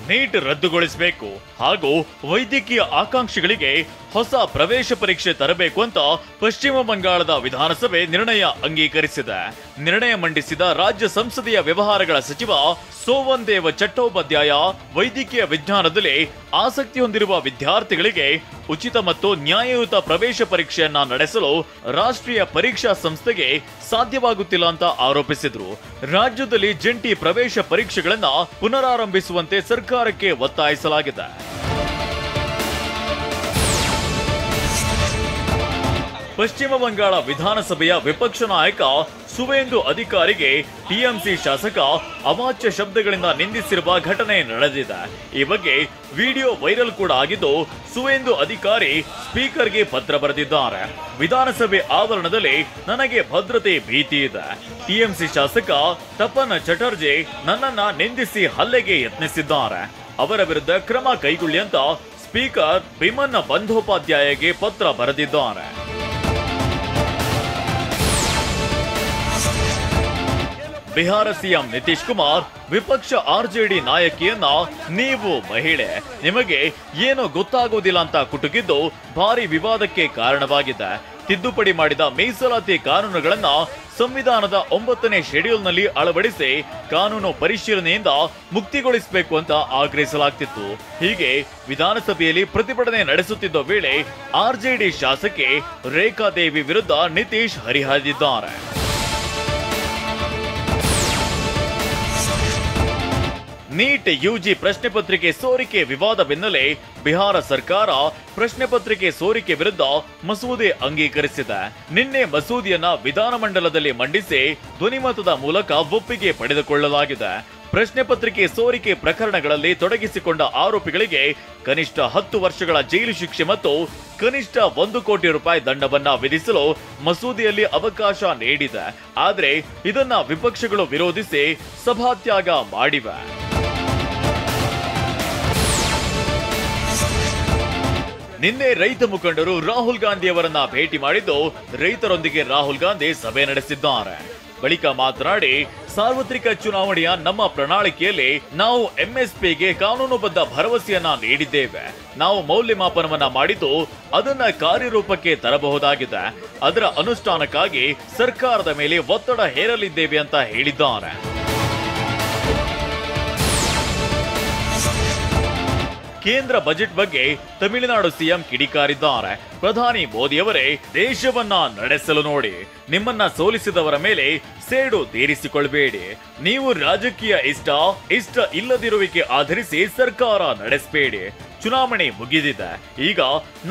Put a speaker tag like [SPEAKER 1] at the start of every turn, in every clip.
[SPEAKER 1] Neat ರದ್ದುಗೊಳಿಸಬೇಕು ಹಾಗೂ ವೈದ್ಯಕೀಯ ಆಕಾಂಕ್ಷಿಗಳಿಗೆ ಹೊಸ ಪ್ರವೇಶ ಪರೀಕ್ಷೆ ತರಬೇಕು ಅಂತ ಪಶ್ಚಿಮ ಬಂಗಾಳದ ವಿಧಾನಸಭೆ ನಿರ್ಣಯ ಅಂಗೀಕರಿಸಿದೆ. ನಿರ್ಣಯ ಮಂಡಿಸಿದ ರಾಜ್ಯ ಸಂಸದೀಯ ವ್ಯವಹಾರಗಳ ಸಚಿವ ಸೋವನ್ದೇವ ಚಟ್ಟೋಪಾಧ್ಯಾಯ, ವೈದ್ಯಕೀಯ ವಿಜ್ಞಾನದಲ್ಲಿ ಆಸಕ್ತಿ ಹೊಂದಿರುವ ವಿದ್ಯಾರ್ಥಿಗಳಿಗೆ ಉಚಿತ ಮತ್ತು ನ್ಯಾಯಯುತ ಪ್ರವೇಶ ಪರೀಕ್ಷೆಯನ್ನ ನಡೆಸಲು ರಾಷ್ಟ್ರೀಯ ಪರೀಕ್ಷಾ ಸಂಸ್ಥೆಗೆ ಸಾಧ್ಯವಾಗುತ್ತಿಲ್ಲ ಅಂತ ಆರೋಪಿಸಿದ್ರು. ರಾಜ್ಯದಲ್ಲಿ ಜಂಟಿ ಪ್ರವೇಶ ಪರೀಕ್ಷೆಗಳನ್ನ ಪುನರಾರಂಭಿಸುವಂತೆ ಸರ್ಕಾರಕ್ಕೆ ಒತ್ತಾಯಿಸಲಾಗಿದೆ. ಪಶ್ಚಿಮ ಬಂಗಾಳ ವಿಧಾನಸಭೆಯ ವಿಪಕ್ಷ ನಾಯಕ ಸುವೇಂದು ಅಧಿಕಾರಿಗೆ ಟಿಎಂಸಿ ಶಾಸಕ ಅವಾಚ್ಯ ಶಬ್ದಗಳಿಂದ ನಿಂದಿಸಿರುವ ಘಟನೆ ನಡೆದಿದೆ. ಈ ಬಗ್ಗೆ ವಿಡಿಯೋ ವೈರಲ್ ಕೂಡ ಆಗಿದ್ದು, ಸುವೇಂದು ಅಧಿಕಾರಿ ಸ್ಪೀಕರ್ಗೆ ಪತ್ರ ಬರೆದಿದ್ದಾರೆ. ವಿಧಾನಸಭೆ ಆವರಣದಲ್ಲಿ ನನಗೆ ಭದ್ರತೆ ಭೀತಿ ಇದೆ. ಟಿಎಂಸಿ ಶಾಸಕ ತಪನ್ ಚಟರ್ಜಿ ನನ್ನನ್ನ ನಿಂದಿಸಿ ಹಲ್ಲೆಗೆ ಯತ್ನಿಸಿದ್ದಾರೆ. ಅವರ ವಿರುದ್ಧ ಕ್ರಮ ಕೈಗೊಳ್ಳಿ ಅಂತ ಸ್ಪೀಕರ್ ಬಿಮನ್ ಬಂದೋಪಾಧ್ಯಾಯಗೆ ಪತ್ರ ಬರೆದಿದ್ದಾರೆ. ಬಿಹಾರ ಸಿಎಂ ನಿತೀಶ್ ಕುಮಾರ್ ವಿಪಕ್ಷ ಆರ್ಜೆಡಿ ನಾಯಕಿಯನ್ನ ನೀವು ಮಹಿಳೆ, ನಿಮಗೆ ಏನು ಗೊತ್ತಾಗೋದಿಲ್ಲ ಅಂತ ಕುಟುಕಿದ್ದು ಭಾರಿ ವಿವಾದಕ್ಕೆ ಕಾರಣವಾಗಿದೆ. ತಿದ್ದುಪಡಿ ಮಾಡಿದ ಮೀಸಲಾತಿ ಕಾನೂನುಗಳನ್ನ ಸಂವಿಧಾನದ 9ನೇ ಶೆಡ್ಯೂಲ್ನಲ್ಲಿ ಅಳವಡಿಸಿ ಕಾನೂನು ಪರಿಶೀಲನೆಯಿಂದ ಮುಕ್ತಿಗೊಳಿಸಬೇಕು ಅಂತ ಆಗ್ರಹಿಸಲಾಗ್ತಿತ್ತು. ಹೀಗೆ ವಿಧಾನಸಭೆಯಲ್ಲಿ ಪ್ರತಿಭಟನೆ ನಡೆಸುತ್ತಿದ್ದ ವೇಳೆ ಆರ್ಜೆಡಿ ಶಾಸಕಿ ರೇಖಾದೇವಿ ವಿರುದ್ಧ ನಿತೀಶ್ ಹರಿಹಾಯ್ದಿದ್ದಾರೆ. ನೀಟ್ ಯುಜಿ ಪ್ರಶ್ನೆ ಪತ್ರಿಕೆ ಸೋರಿಕೆ ವಿವಾದ ಬೆನ್ನಲ್ಲೇ ಬಿಹಾರ ಸರ್ಕಾರ ಪ್ರಶ್ನೆ ಪತ್ರಿಕೆ ಸೋರಿಕೆ ವಿರುದ್ಧ ಮಸೂದೆ ಅಂಗೀಕರಿಸಿದೆ. ನಿನ್ನೆ ಮಸೂದೆಯನ್ನ ವಿಧಾನಮಂಡಲದಲ್ಲಿ ಮಂಡಿಸಿ ಧ್ವನಿಮತದ ಮೂಲಕ ಒಪ್ಪಿಗೆ ಪಡೆದುಕೊಳ್ಳಲಾಗಿದೆ. ಪ್ರಶ್ನೆ ಪತ್ರಿಕೆ ಸೋರಿಕೆ ಪ್ರಕರಣಗಳಲ್ಲಿ ತೊಡಗಿಸಿಕೊಂಡ ಆರೋಪಿಗಳಿಗೆ ಕನಿಷ್ಠ 10 ವರ್ಷಗಳ ಜೈಲು ಶಿಕ್ಷೆ ಮತ್ತು ಕನಿಷ್ಠ 1 ಕೋಟಿ ರೂಪಾಯಿ ದಂಡವನ್ನ ವಿಧಿಸಲು ಮಸೂದೆಯಲ್ಲಿ ಅವಕಾಶ ನೀಡಿದೆ. ಆದರೆ ಇದನ್ನ ವಿಪಕ್ಷಗಳು ವಿರೋಧಿಸಿ ಸಭಾತ್ಯಾಗ ಮಾಡಿವೆ. ನಿನ್ನೆ ರೈತ ಮುಖಂಡರು ರಾಹುಲ್ ಗಾಂಧಿ ಅವರನ್ನ ಭೇಟಿ ಮಾಡಿದ್ದು, ರೈತರೊಂದಿಗೆ ರಾಹುಲ್ ಗಾಂಧಿ ಸಭೆ ನಡೆಸಿದ್ದಾರೆ. ಬಳಿಕ ಮಾತನಾಡಿ, ಸಾರ್ವತ್ರಿಕ ಚುನಾವಣೆಯ ನಮ್ಮ ಪ್ರಣಾಳಿಕೆಯಲ್ಲಿ ನಾವು ಎಂಎಸ್ಪಿಗೆ ಕಾನೂನುಬದ್ಧ ಭರವಸೆಯನ್ನ ನೀಡಿದ್ದೇವೆ. ನಾವು ಮೌಲ್ಯಮಾಪನವನ್ನ ಮಾಡಿದ್ದು ಅದನ್ನ ಕಾರ್ಯರೂಪಕ್ಕೆ ತರಬಹುದಾಗಿದೆ. ಅದರ ಅನುಷ್ಠಾನಕ್ಕಾಗಿ ಸರ್ಕಾರದ ಮೇಲೆ ಒತ್ತಡ ಹೇರಲಿದ್ದೇವೆ ಅಂತ ಹೇಳಿದ್ದಾರೆ. ಕೇಂದ್ರ ಬಜೆಟ್ ಬಗ್ಗೆ ತಮಿಳುನಾಡು ಸಿಎಂ ಕಿಡಿಕಾರಿದ್ದಾರೆ. ಪ್ರಧಾನಿ ಮೋದಿಯವರೇ, ದೇಶವನ್ನ ನಡೆಸಲು ನೋಡಿ, ನಿಮ್ಮನ್ನ ಸೋಲಿಸಿದವರ ಮೇಲೆ ಸೇಡು ತೀರಿಸಿಕೊಳ್ಳಬೇಡಿ. ನೀವು ರಾಜಕೀಯ ಇಷ್ಟ ಇಲ್ಲದಿರುವಿಕೆ ಆಧರಿಸಿ ಸರ್ಕಾರ ನಡೆಸಬೇಡಿ. ಚುನಾವಣೆ ಮುಗಿದಿದೆ, ಈಗ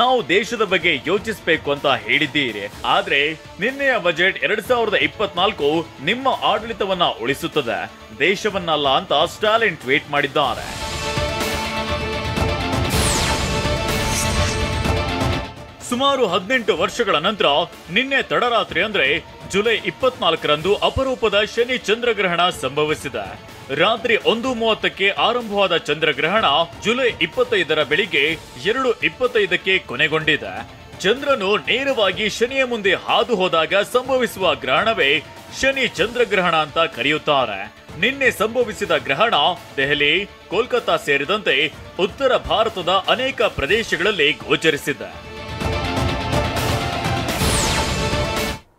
[SPEAKER 1] ನಾವು ದೇಶದ ಬಗ್ಗೆ ಯೋಚಿಸಬೇಕು ಅಂತ ಹೇಳಿದ್ದೀರಿ. ಆದ್ರೆ ನಿನ್ನೆಯ ಬಜೆಟ್ 2024 ನಿಮ್ಮ ಆಡಳಿತವನ್ನ ಉಳಿಸುತ್ತದೆ, ದೇಶವನ್ನಲ್ಲ ಅಂತ ಸ್ಟಾಲಿನ್ ಟ್ವೀಟ್ ಮಾಡಿದ್ದಾರೆ. ಸುಮಾರು 18 ವರ್ಷಗಳ ನಂತರ ನಿನ್ನೆ ತಡರಾತ್ರಿ ಅಂದ್ರೆ ಜುಲೈ 24ರಂದು ಅಪರೂಪದ ಶನಿ ಚಂದ್ರಗ್ರಹಣ ಸಂಭವಿಸಿದೆ. ರಾತ್ರಿ 1:30ಕ್ಕೆ ಆರಂಭವಾದ ಚಂದ್ರಗ್ರಹಣ ಜುಲೈ 25ರ ಬೆಳಿಗ್ಗೆ 2:25ಕ್ಕೆ ಕೊನೆಗೊಂಡಿದೆ. ಚಂದ್ರನು ನೇರವಾಗಿ ಶನಿಯ ಮುಂದೆ ಹಾದು ಹೋದಾಗ ಸಂಭವಿಸುವ ಗ್ರಹಣವೇ ಶನಿ ಚಂದ್ರಗ್ರಹಣ ಅಂತ ಕರೆಯುತ್ತಾರೆ. ನಿನ್ನೆ ಸಂಭವಿಸಿದ ಗ್ರಹಣ ದೆಹಲಿ, ಕೋಲ್ಕತ್ತಾ ಸೇರಿದಂತೆ ಉತ್ತರ ಭಾರತದ ಅನೇಕ ಪ್ರದೇಶಗಳಲ್ಲಿ ಗೋಚರಿಸಿದೆ.